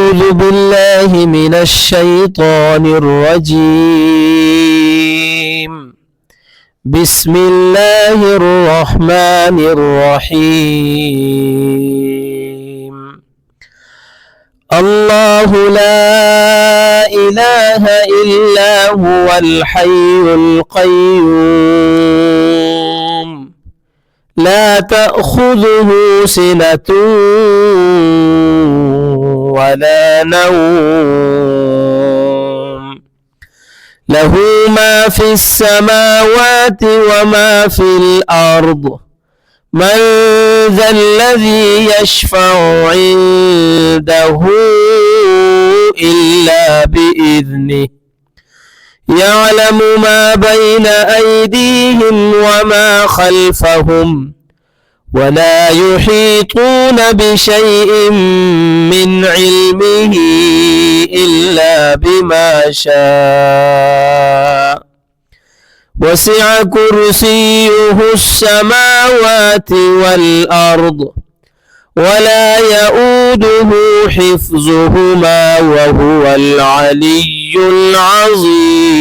أعوذ بالله من الشيطان الرجيم. بسم الله الرحمن الرحيم. الله لا إله إلا هو الحي القيوم لا تأخذه سنة ولا نوم له ما في السماوات وما في الأرض من ذا الذي يشفع عنده إلا بإذنه يعلم ما بين أيديهم وما خلفهم ولا يحيطون بشيء من علمه إلا بما شاء وسع كرسيه السماوات والأرض ولا يؤوده حفظهما وهو العلي العظيم.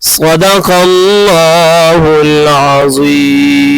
صدق الله العظيم.